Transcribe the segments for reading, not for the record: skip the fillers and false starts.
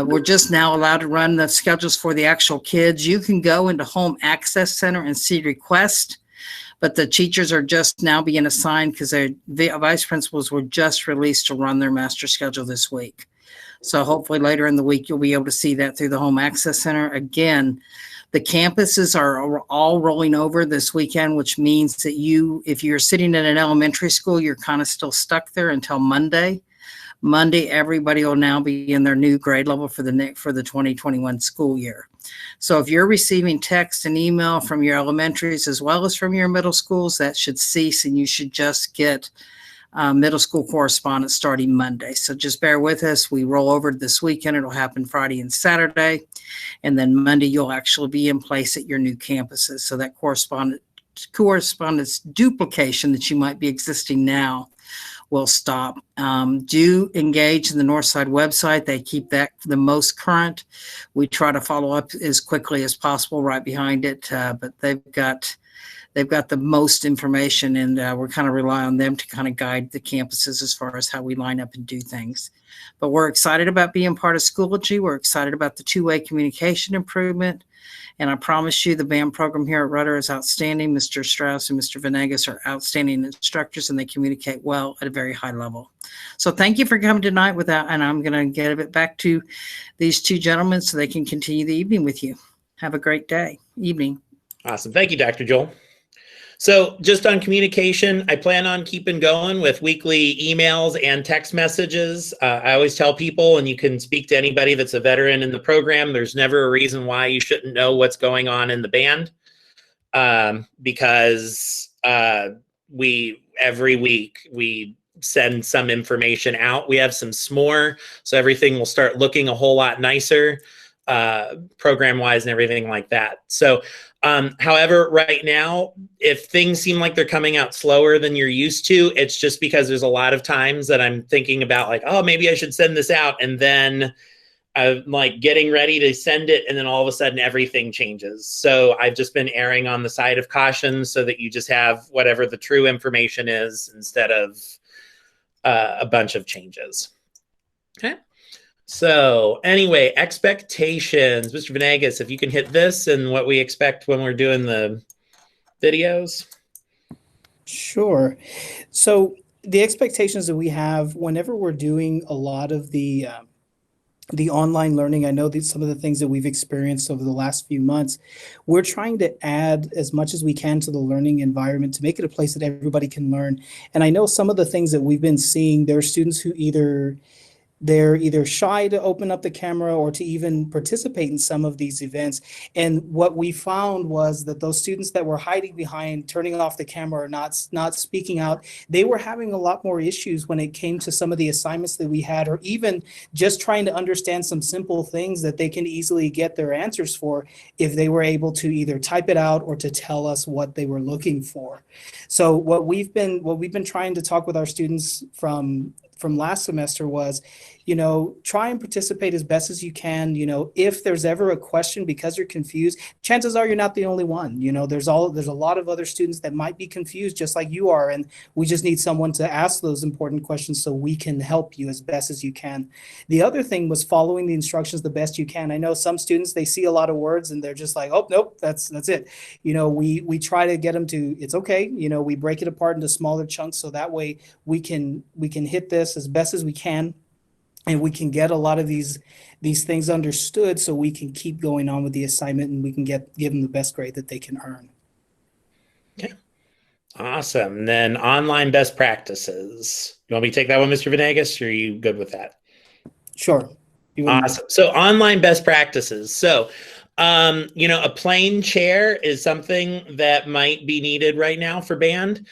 we're just now allowed to run the schedules for the actual kids. You can go into Home Access Center and see request, but the teachers are just now being assigned because the vice principals were just released to run their master schedule this week. So hopefully later in the week, you'll be able to see that through the Home Access Center. Again, the campuses are all rolling over this weekend, which means that if you're sitting in an elementary school, you're kind of still stuck there until Monday. Monday, everybody will now be in their new grade level for the 2021 school year. So if you're receiving text and email from your elementaries as well as from your middle schools, that should cease, and you should just get middle school correspondence starting Monday. So just bear with us. We roll over this weekend. It'll happen Friday and Saturday. And then Monday, you'll actually be in place at your new campuses. So that correspondence duplication that you might be existing now will stop. Do engage in the Northside website. They keep that the most current. We try to follow up as quickly as possible right behind it, but they've got the most information, and we're kind of rely on them to kind of guide the campuses as far as how we line up and do things. But we're excited about being part of Schoology. We're excited about the two-way communication improvement. And I promise you the band program here at Rudder is outstanding. Mr. Strauss and Mr. Venegas are outstanding instructors, and they communicate well at a very high level. So thank you for coming tonight with that, and I'm going to give it back to these two gentlemen so they can continue the evening with you. Have a great evening. Awesome. Thank you, Dr. Joel. So just on communication, I plan on keeping going with weekly emails and text messages. I always tell people, and you can speak to anybody that's a veteran in the program, there's never a reason why you shouldn't know what's going on in the band, because every week we send some information out. We have some SMORE, so everything will start looking a whole lot nicer program-wise and everything like that. So however, right now, if things seem like they're coming out slower than you're used to, it's just because there's a lot of times that I'm thinking about like, oh, maybe I should send this out. And then I'm like getting ready to send it. And then all of a sudden everything changes. So I've just been erring on the side of caution so that you just have whatever the true information is instead of a bunch of changes. Okay. So anyway, expectations. Mr. Venegas, if you can hit this and what we expect when we're doing the videos. Sure. So the expectations that we have whenever we're doing a lot of the online learning, I know that some of the things that we've experienced over the last few months, we're trying to add as much as we can to the learning environment to make it a place that everybody can learn. And I know some of the things that we've been seeing, there are students who they're either shy to open up the camera or to even participate in some of these events. And what we found was that those students that were hiding behind, turning off the camera or not speaking out, they were having a lot more issues when it came to some of the assignments that we had, or even just trying to understand some simple things that they can easily get their answers for if they were able to either type it out or to tell us what they were looking for. So what we've been trying to talk with our students from last semester was, try and participate as best as you can. If there's ever a question because you're confused, chances are you're not the only one. There's a lot of other students that might be confused just like you are, and we just need someone to ask those important questions so we can help you as best as you can. The other thing was following the instructions the best you can. I know some students, they see a lot of words and they're just like, oh, nope, that's it. We try to get them to, it's okay. We break it apart into smaller chunks so that way we can hit this as best as we can. And we can get a lot of these things understood so we can keep going on with the assignment and we can give them the best grade that they can earn. Okay. Awesome. And then online best practices. You want me to take that one, Mr. Venegas, or are you good with that? Sure. Awesome. So online best practices. So, a plain chair is something that might be needed right now for band.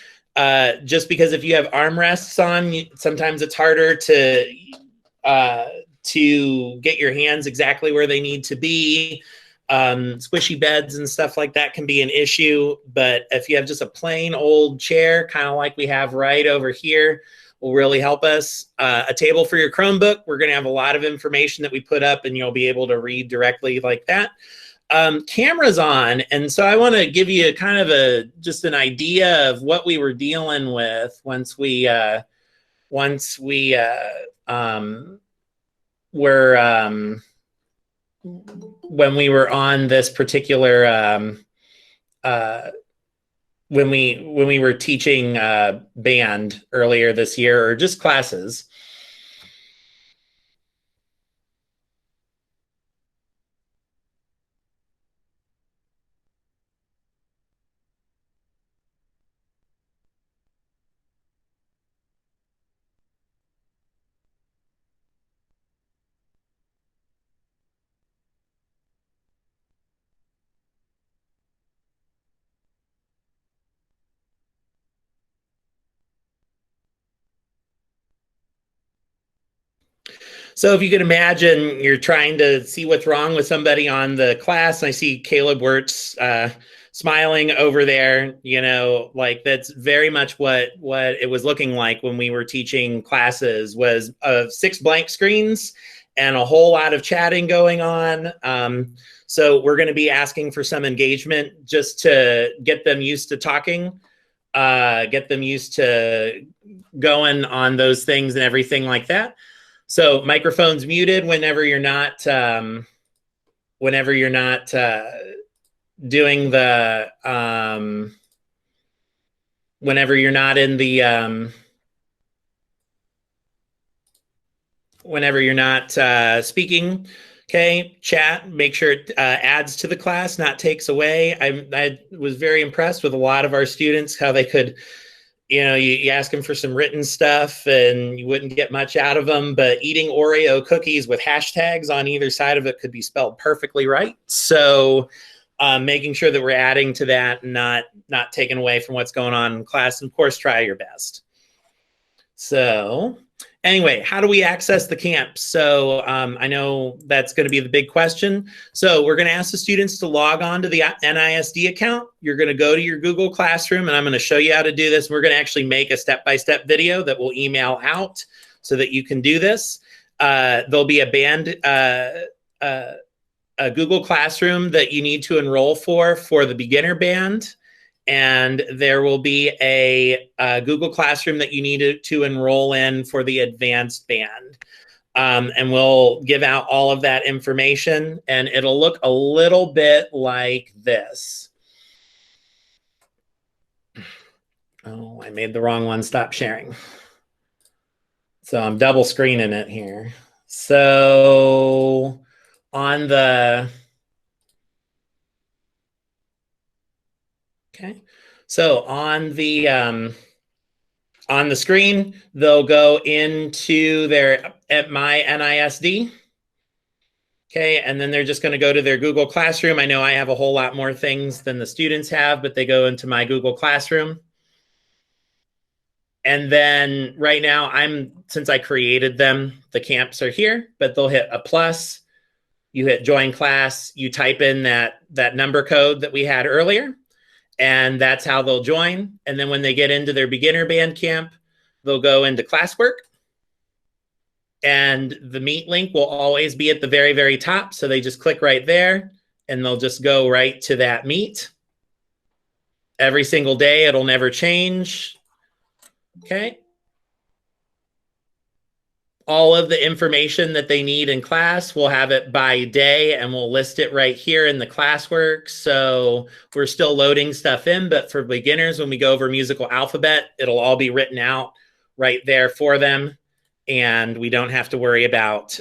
Just because if you have armrests on, sometimes it's harder to get your hands exactly where they need to be. Squishy beds and stuff like that can be an issue, but if you have just a plain old chair, kind of like we have right over here, will really help us. A table for your Chromebook, we're going to have a lot of information that we put up and you'll be able to read directly like that. Cameras on, and so I want to give you kind of just an idea of what we were dealing with once we were when we were on this particular when we were teaching band earlier this year, or just classes. So if you can imagine, you're trying to see what's wrong with somebody on the class. And I see Caleb Wirtz smiling over there. You know, like that's very much what it was looking like when we were teaching classes, was 6 blank screens and a whole lot of chatting going on. So we're going to be asking for some engagement just to get them used to talking, get them used to going on those things and everything like that. So microphone's muted whenever you're not doing the whenever you're not in the whenever you're not speaking. Okay, chat, make sure it adds to the class, not takes away. I was very impressed with a lot of our students, how they could, you know, you ask them for some written stuff and you wouldn't get much out of them, but eating Oreo cookies with hashtags on either side of it could be spelled perfectly right. So making sure that we're adding to that and not taking away from what's going on in class. And of course, try your best. So anyway, how do we access the camp? So I know that's going to be the big question. So we're going to ask the students to log on to the NISD account. You're going to go to your Google Classroom, and I'm going to show you how to do this. We're going to actually make a step-by-step video that we'll email out so that you can do this. There'll be a Google Classroom that you need to enroll for the beginner band. And there will be a Google Classroom that you need to enroll in for the advanced band. And we'll give out all of that information, and it'll look a little bit like this. Oh, I made the wrong one. Stop sharing. So I'm double screening it here. So on the... Okay, so on the screen, they'll go into their My NISD. Okay, and then they're just going to go to their Google Classroom. I know I have a whole lot more things than the students have, but they go into my Google Classroom. And then right now, since I created them, the camps are here, but they'll hit a plus. You hit join class, you type in that number code that we had earlier. And that's how they'll join. And then when they get into their beginner band camp, they'll go into classwork. And the Meet link will always be at the very, very top. So they just click right there and they'll just go right to that Meet. Every single day, it'll never change. Okay. All of the information that they need in class, we'll have it by day, and we'll list it right here in the classwork. So we're still loading stuff in, but for beginners, when we go over musical alphabet, it'll all be written out right there for them. And we don't have to worry about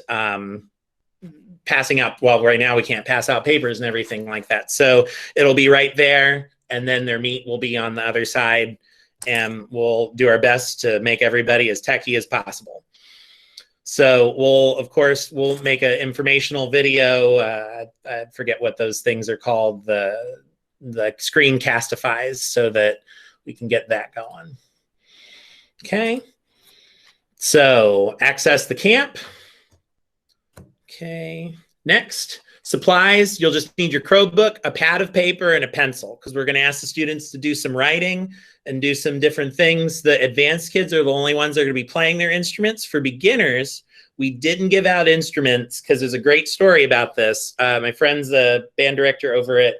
passing out. Well, right now we can't pass out papers and everything like that. So it'll be right there, and then their Meet will be on the other side, and we'll do our best to make everybody as techie as possible. So we'll make an informational video. I forget what those things are called, the screencastifies, so that we can get that going. Okay. So access the camp. Okay. Next, supplies. You'll just need your Chromebook, a pad of paper, and a pencil, because we're going to ask the students to do some writing and do some different things. The advanced kids are the only ones that are going to be playing their instruments. For beginners, we didn't give out instruments because there's a great story about this. My friend's the band director over at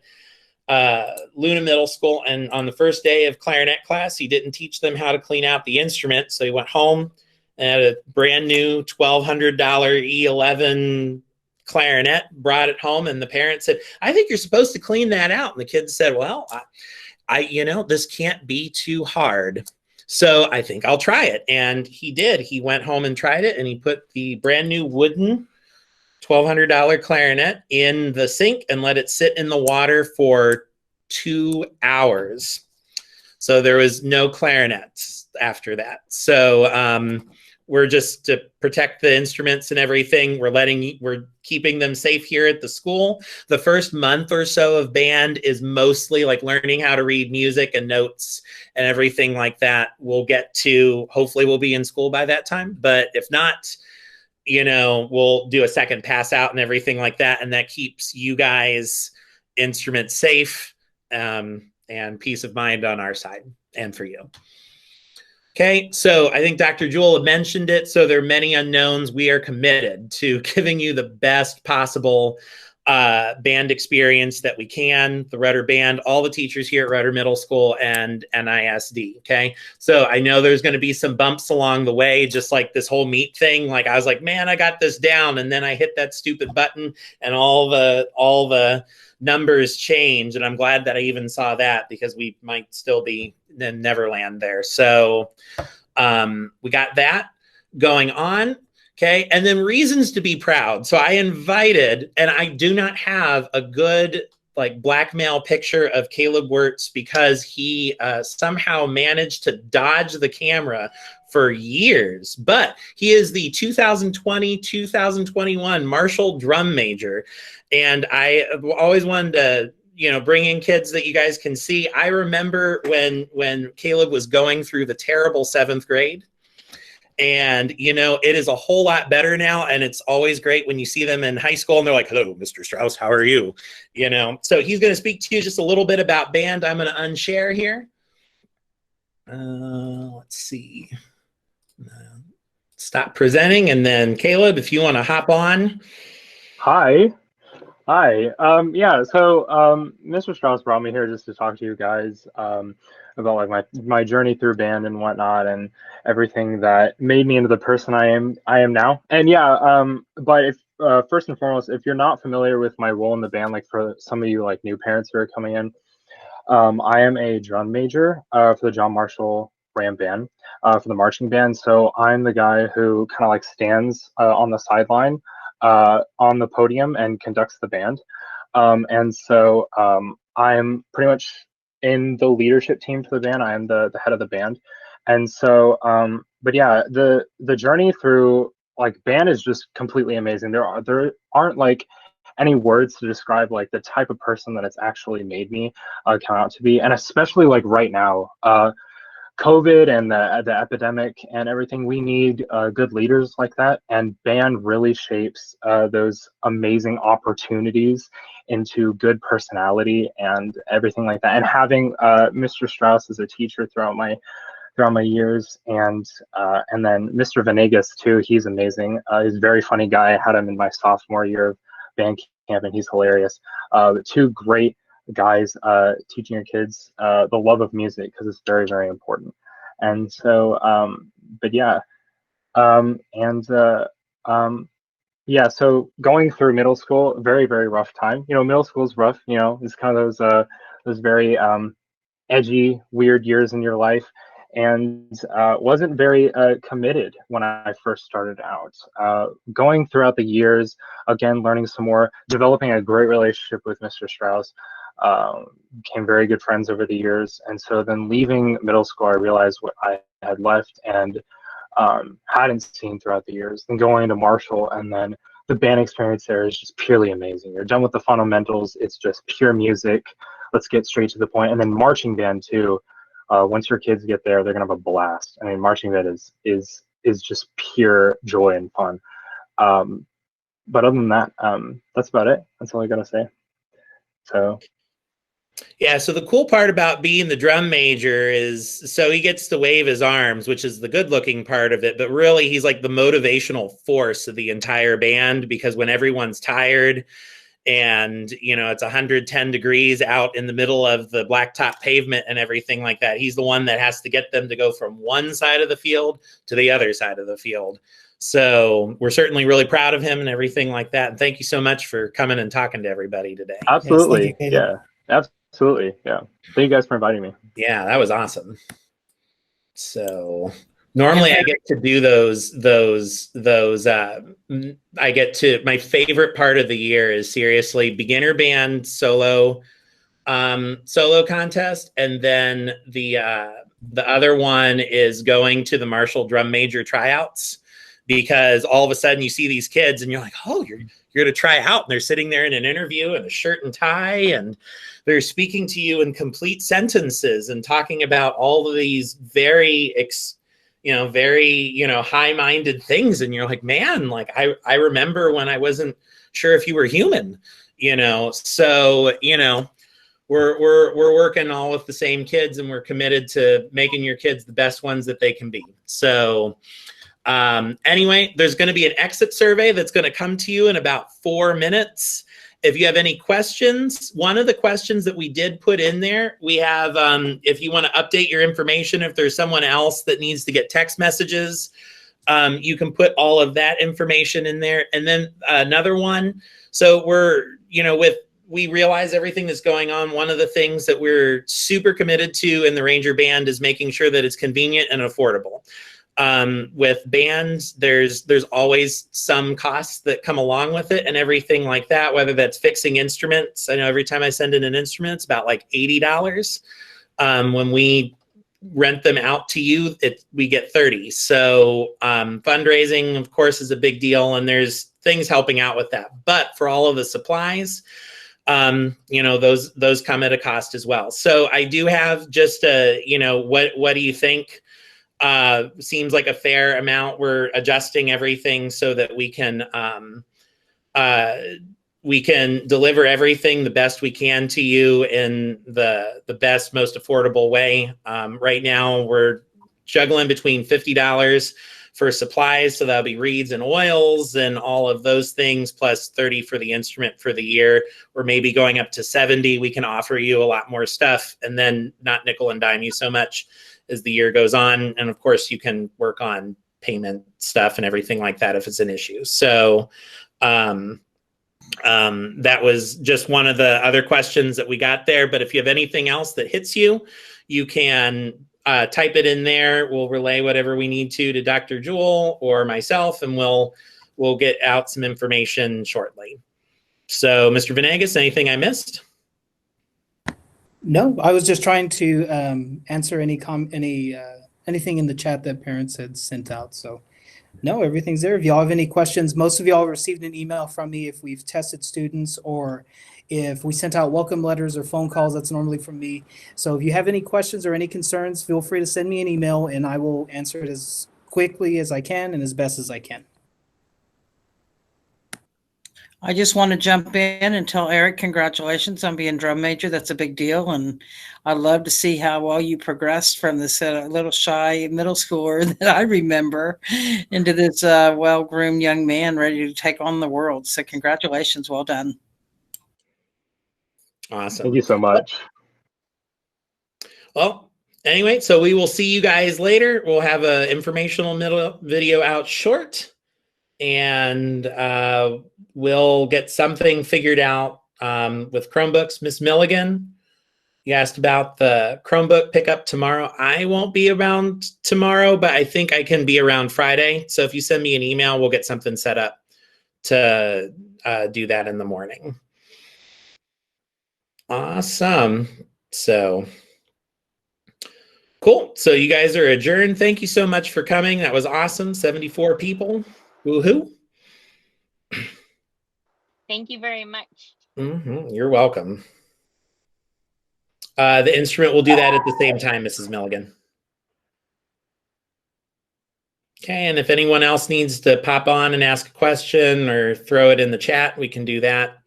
Luna Middle School, and on the first day of clarinet class, he didn't teach them how to clean out the instrument. So he went home and had a brand new $1,200 E11 clarinet, brought it home, and the parents said, I think you're supposed to clean that out. And the kids said, well, this can't be too hard. So I think I'll try it. And he did. He went home and tried it, and he put the brand new wooden $1,200 clarinet in the sink and let it sit in the water for 2 hours. So there was no clarinets after that. So we're just to protect the instruments and everything. We're keeping them safe here at the school. The first month or so of band is mostly like learning how to read music and notes and everything like that. We'll get to, hopefully we'll be in school by that time. But if not, we'll do a second pass out and everything like that. And that keeps you guys instruments safe and peace of mind on our side and for you. Okay, so I think Dr. Jewell had mentioned it. So there are many unknowns. We are committed to giving you the best possible band experience that we can. The Rudder Band, all the teachers here at Rudder Middle School and NISD. Okay, so I know there's going to be some bumps along the way, just like this whole meet thing. Like I was like, man, I got this down, and then I hit that stupid button, and all the numbers change. And I'm glad that I even saw that, because we might still be in Neverland there. So we got that going on. Okay. And then reasons to be proud. So I invited, and I do not have a good blackmail picture of Caleb Wirtz, because he somehow managed to dodge the camera for years, but he is the 2020-2021 Marshall drum major. And I always wanted to, bring in kids that you guys can see. I remember when Caleb was going through the terrible 7th grade. And, it is a whole lot better now. And it's always great when you see them in high school and they're like, hello, Mr. Strauss, how are you? So he's going to speak to you just a little bit about band. I'm going to unshare here. Let's see. Stop presenting. And then Caleb, if you want to hop on. Hi. Yeah, so Mr. Strauss brought me here just to talk to you guys about my journey through band and whatnot, and everything that made me into the person I am now. And yeah, but if first and foremost, if you're not familiar with my role in the band, like for some of you new parents who are coming in, I am a drum major for the John Marshall Ram Band, for the marching band. So I'm the guy who kind of stands on the sideline on the podium and conducts the band. And so I'm pretty much in the leadership team for the band. I am the head of the band. And so, but yeah, the journey through band is just completely amazing. There aren't any words to describe the type of person that it's actually made me come out to be. And especially right now, COVID and the epidemic and everything, we need good leaders like that, and band really shapes those amazing opportunities into good personality and everything like that. And having Mr. Strauss as a teacher throughout my years, and then Mr. Venegas too, he's amazing. He's a very funny guy. I had him in my sophomore year of band camp, and he's hilarious. Two great guys teaching your kids the love of music, because it's very, very important. And so but yeah, yeah, so going through middle school, very, very rough time. Middle school is rough. It's kind of those very edgy, weird years in your life, and wasn't very committed when I first started out. Going throughout the years, again, learning some more, developing a great relationship with Mr. Strauss, became very good friends over the years. And so then leaving middle school, I realized what I had left and hadn't seen throughout the years. Then going into Marshall, and then the band experience there is just purely amazing. You're done with the fundamentals. It's just pure music. Let's get straight to the point. And then marching band too. Once your kids get there, they're gonna have a blast. I mean, marching band is just pure joy and fun. But other than that, that's about it. That's all I gotta say. So. Yeah, so the cool part about being the drum major is, so he gets to wave his arms, which is the good-looking part of it, but really he's the motivational force of the entire band, because when everyone's tired and it's 110 degrees out in the middle of the blacktop pavement and everything like that. He's the one that has to get them to go from one side of the field to the other side of the field. So we're certainly really proud of him and everything like that. And thank you so much for coming and talking to everybody today. Absolutely. Yes, thank you, Yeah, absolutely. Yeah. Thank you guys for inviting me. Yeah, that was awesome. So normally I get to do those I get to, my favorite part of the year is seriously beginner band solo contest. And then the other one is going to the Marshall drum major tryouts, because all of a sudden you see these kids and you're like, oh, you're going to try out, and they're sitting there in an interview in a shirt and tie, and they're speaking to you in complete sentences and talking about all of these very high-minded things. And you're like, man, like I remember when I wasn't sure if you were human, so, we're working all with the same kids, and we're committed to making your kids the best ones that they can be. So, anyway, there's going to be an exit survey that's going to come to you in about 4 minutes. If you have any questions, one of the questions that we did put in there, we have, if you want to update your information, if there's someone else that needs to get text messages, you can put all of that information in there. And then another one. So we realize everything that's going on. One of the things that we're super committed to in the Ranger Band is making sure that it's convenient and affordable. With bands, there's always some costs that come along with it and everything like that, whether that's fixing instruments. I know every time I send in an instrument, it's about like $80. When we rent them out to you, we get $30. So fundraising, of course, is a big deal, and there's things helping out with that. But for all of the supplies, those come at a cost as well. So I do have just what do you think? Seems like a fair amount. We're adjusting everything so that we can deliver everything the best we can to you in the best, most affordable way. Right now, we're juggling between $50 for supplies, so that'll be reeds and oils and all of those things, plus $30 for the instrument for the year, or maybe going up to $70. We can offer you a lot more stuff, and then not nickel and dime you so much as the year goes on. And of course, you can work on payment stuff and everything like that if it's an issue. So that was just one of the other questions that we got there. But if you have anything else that hits you, you can type it in there. We'll relay whatever we need to Dr. Jewell or myself, and we'll get out some information shortly. So, Mr. Venegas, anything I missed? No, I was just trying to answer anything in the chat that parents had sent out. So no, everything's there. If y'all have any questions, most of y'all received an email from me if we've tested students, or if we sent out welcome letters or phone calls, that's normally from me. So if you have any questions or any concerns, feel free to send me an email, and I will answer it as quickly as I can and as best as I can. I just want to jump in and tell Eric, congratulations on being drum major. That's a big deal. And I'd love to see how well you progressed from this little shy middle schooler that I remember into this well-groomed young man ready to take on the world. So congratulations. Well done. Awesome. Thank you so much. Well, anyway, so we will see you guys later. We'll have an informational video out short, and we'll get something figured out with Chromebooks. Miss Milligan, you asked about the Chromebook pickup tomorrow. I won't be around tomorrow, but I think I can be around Friday. So if you send me an email, we'll get something set up to do that in the morning. Awesome. So cool. So you guys are adjourned. Thank you so much for coming. That was awesome. 74 people. Woohoo. Thank you very much. You're welcome. The instrument will do that at the same time, Mrs. Milligan. Okay, and if anyone else needs to pop on and ask a question or throw it in the chat, we can do that.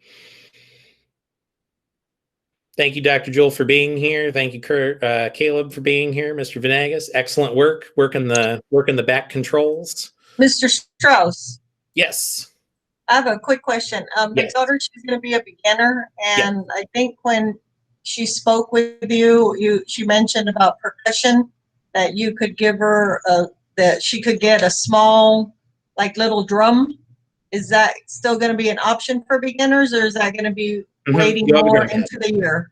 Thank you, Dr. Jewell, for being here. Thank you, Caleb, for being here. Mr. Venegas, excellent work working the back controls. Mr. Strauss, Yes. I have a quick question. My Yes. daughter, she's going to be a beginner, and I think when she spoke with you, she mentioned about percussion, that you could give her that she could get a small, like little drum. Is that still going to be an option for beginners, or is that going to be waiting You'll have a more drum pad. into the year?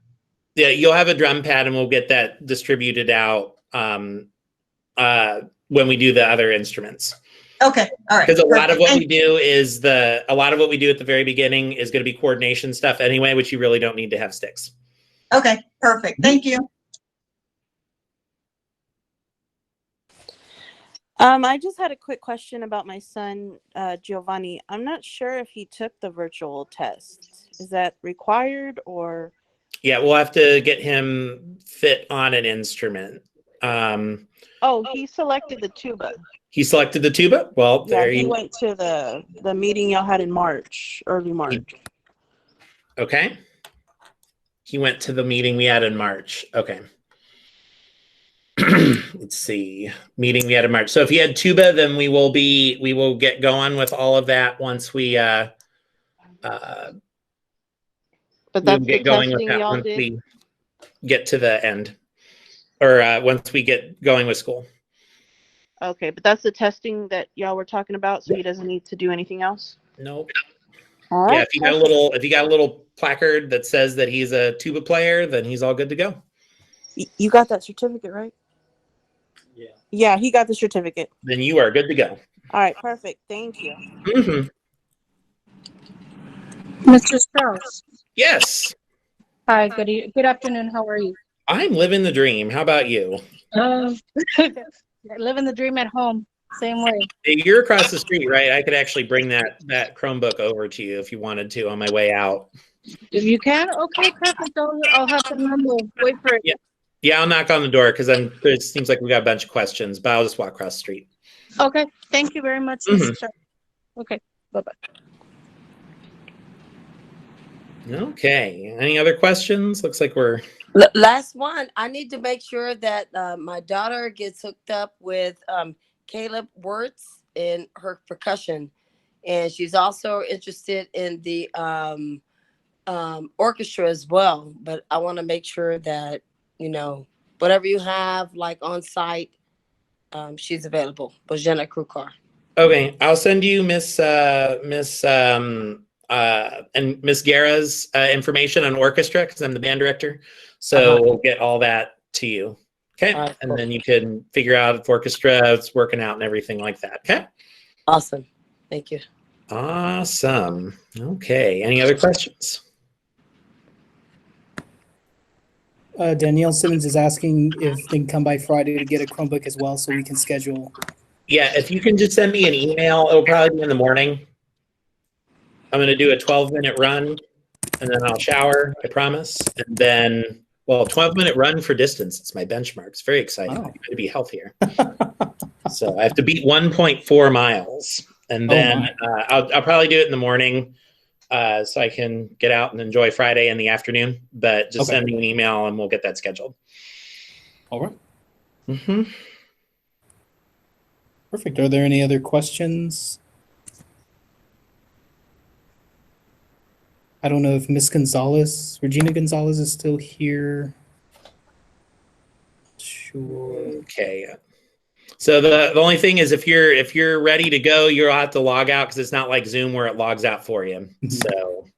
Yeah, you'll have a drum pad, and we'll get that distributed out when we do the other instruments. Okay, all right. Because a lot of what perfect. we do is a lot of what we do at the very beginning is going to be coordination stuff anyway, which you really don't need to have sticks. Okay, perfect. Thank you. I just had a quick question about my son, Giovanni. I'm not sure if he took the virtual test. Is that required or? Yeah, we'll have to get him fit on an instrument. Oh, he selected the tuba. He selected the tuba? Well, Yeah, there he you went to the meeting y'all had in March, early March. Okay. He went to the meeting we had in March. Okay. Let's see. Meeting we had in March. So if he had tuba, then we will get going with all of that once we But that's the get going with testing that y'all once did? we get to the end. Or once we get going with school. Okay, but that's the testing that y'all were talking about, so he doesn't need to do anything else? Nope. All Yeah, right. if you got a little placard that says that he's a tuba player, then he's all good to go. You got that certificate, right? Yeah. Yeah, he got the certificate. Then you are good to go. All right, perfect. Thank you. Mm-hmm. Mr. Strauss. Yes. Hi, good afternoon. How are you? I'm living the dream. How about you? Living the dream at home. Same way. Hey, you're across the street, right? I could actually bring that Chromebook over to you if you wanted to on my way out. If you can, okay, perfect. I'll have to remember. Wait for it. Yeah, I'll knock on the door because it seems like we got a bunch of questions, but I'll just walk across the street. Okay. Thank you very much, Mr. Strauss. Okay. Bye-bye. Okay. Any other questions? Looks like we're Last one. I need to make sure that my daughter gets hooked up with Caleb Wirtz in her percussion, and she's also interested in the orchestra as well. But I want to make sure that whatever you have like on site, she's available. Bojana Krukar. okay. I'll send you Miss Guerra's information on orchestra because I'm the band director. So we'll get all that to you. Okay. All right, and cool. then you can figure out if orchestra is working out and everything like that. Okay. Awesome. Thank you. Awesome. Okay. Any other questions? Danielle Simmons is asking if they can come by Friday to get a Chromebook as well, so we can schedule. Yeah. If you can just send me an email, it'll probably be in the morning. I'm going to do a 12-minute run and then I'll shower, I promise. And then, 12-minute run for distance. It's my benchmark. It's very exciting. Wow. I'm going to be healthier. So I have to beat 1.4 miles. And then I'll probably do it in the morning so I can get out and enjoy Friday in the afternoon. But just send me an email and we'll get that scheduled. All right. Mm-hmm. Perfect. Are there any other questions? I don't know if Miss Gonzalez, Regina Gonzalez, is still here. Sure. Okay. So the only thing is if you're ready to go, you'll have to log out because it's not like Zoom where it logs out for you. So.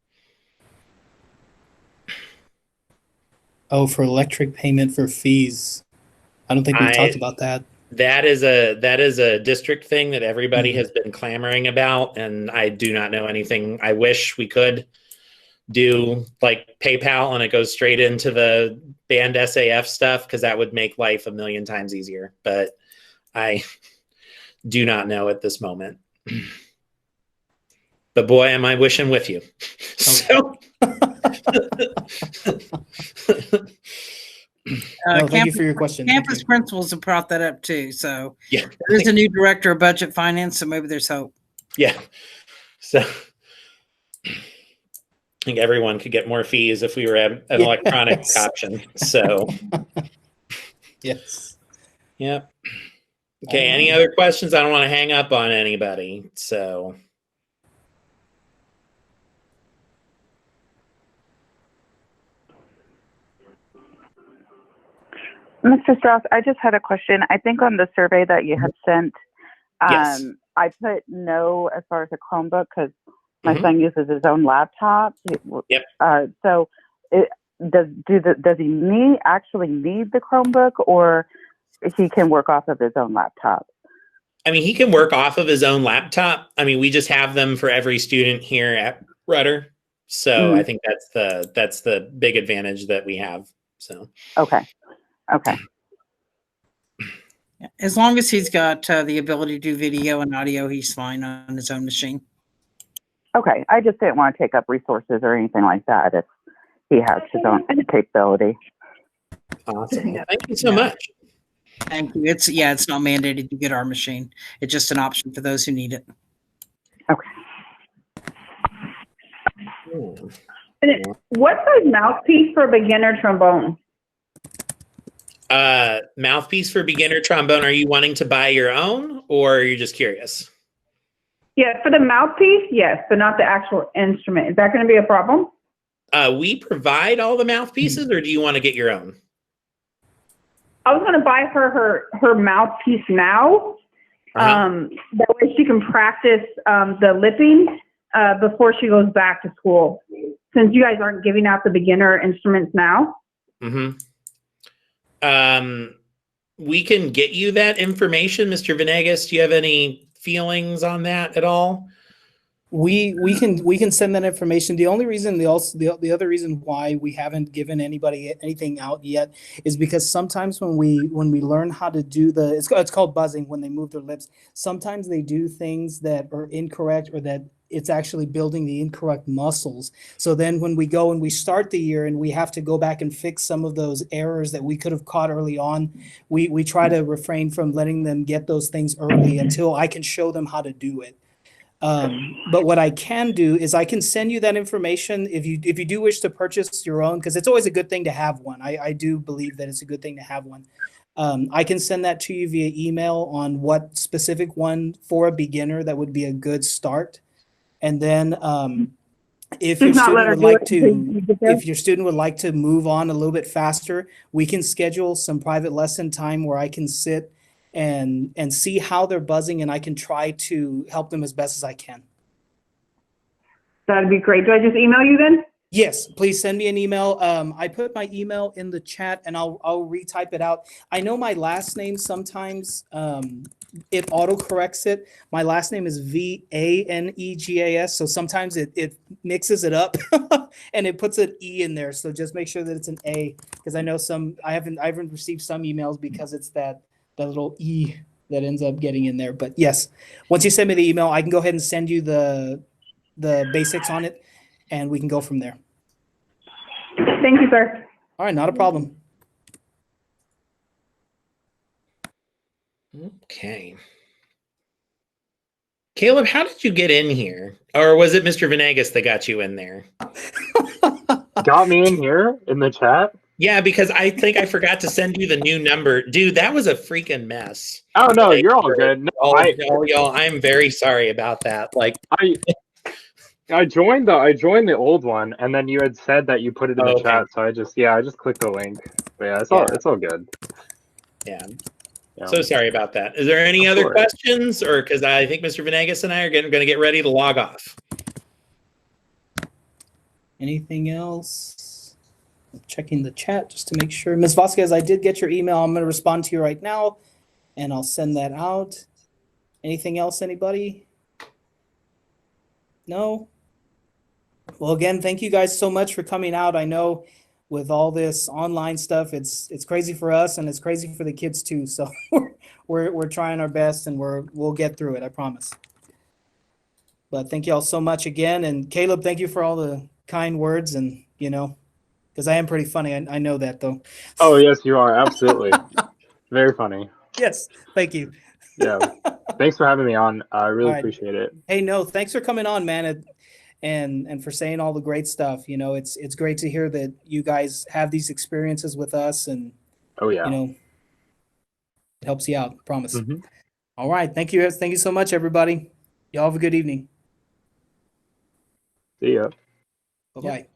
Oh, for electric payment for fees. I don't think we've talked about that. That is a district thing that everybody has been clamoring about, and I do not know anything. I wish we could do like PayPal and it goes straight into the band SAF stuff because that would make life a million times easier. But I do not know at this moment. But boy, am I wishing with you. So. Thank you for your question. Campus principals have brought that up too. So yeah, there's a new director of budget finance, so maybe there's hope. Yeah. So I think everyone could get more fees if we were an electronic option. So yes. Yep. Okay. Any other questions? I don't want to hang up on anybody. So Mr. Strauss, I just had a question. I think on the survey that you had sent, Yes. I put no as far as a Chromebook because my Mhm. son uses his own laptop. Yep. So does he actually need the Chromebook, or he can work off of his own laptop? I mean, he can work off of his own laptop. I mean, we just have them for every student here at Rudder. So I think that's the big advantage that we have. So Okay. As long as he's got the ability to do video and audio, he's fine on his own machine. Okay. I just didn't want to take up resources or anything like that if he has his own capability. awesome. Yeah, thank you so much. Thank you. It's not mandated to get our machine. It's just an option for those who need it. What's a mouthpiece for beginner trombone? Mouthpiece for beginner trombone. Are you wanting to buy your own, or are you just curious? Yeah, for the mouthpiece, yes, but not the actual instrument. Is that going to be a problem? We provide all the mouthpieces, or do you want to get your own? I was going to buy her mouthpiece now. That way she can practice the lipping before she goes back to school. Since you guys aren't giving out the beginner instruments now. Mm-hmm. We can get you that information, Mr. Venegas. Do you have any feelings on that at all? We can send that information. The only reason, the other reason why we haven't given anybody anything out yet is because sometimes when we learn how to do it's called buzzing when they move their lips. Sometimes they do things that are incorrect, or that it's actually building the incorrect muscles. So then when we go and we start the year and we have to go back and fix some of those errors that we could have caught early on, we try to refrain from letting them get those things early until I can show them how to do it. But what I can do is I can send you that information if you do wish to purchase your own, because it's always a good thing to have one. I do believe that it's a good thing to have one. I can send that to you via email on what specific one for a beginner that would be a good start. And then if your student would like to move on a little bit faster, we can schedule some private lesson time where I can sit and see how they're buzzing, and I can try to help them as best as I can. That'd be great. Do I just email you then? Yes, please send me an email. I put my email in the chat and I'll retype it out. I know my last name sometimes it auto corrects it. My last name is Vanegas, so sometimes it mixes it up and it puts an E in there. So just make sure that it's an A, because I know I haven't received some emails because it's that little E that ends up getting in there. But yes, once you send me the email, I can go ahead and send you the basics on it, and we can go from there. Thank you, sir. All right, not a problem. Okay. Caleb, how did you get in here? Or was it Mr. Venegas that got you in there? Got me in here in the chat? Yeah, because I think I forgot to send you the new number. Dude, that was a freaking mess. Oh, no, you're all good. No, y'all, I'm very sorry about that. Like, I joined the old one, and then you had said that you put it in the chat, so I just clicked the link. But yeah, it's all good. Yeah. So sorry about that. Is there any other questions, or because I think Mr. Venegas and I are going to get ready to log off. Anything else? I'm checking the chat just to make sure. Ms. Vasquez, I did get your email. I'm going to respond to you right now, and I'll send that out. Anything else, anybody? No? Well, again, thank you guys so much for coming out. I know with all this online stuff, it's crazy for us and it's crazy for the kids too. So we're trying our best, and we'll get through it, I promise. But thank you all so much again. And Caleb, thank you for all the kind words, and because I am pretty funny. I know that though. Oh, yes, you are. Absolutely. Very funny. Yes. Thank you. Yeah. Thanks for having me on. I really appreciate it. Hey, no, thanks for coming on, man. And for saying all the great stuff. It's great to hear that you guys have these experiences with us, and it helps you out, I promise. Mm-hmm. All right, thank you so much, everybody. Y'all have a good evening. See ya. Bye-bye.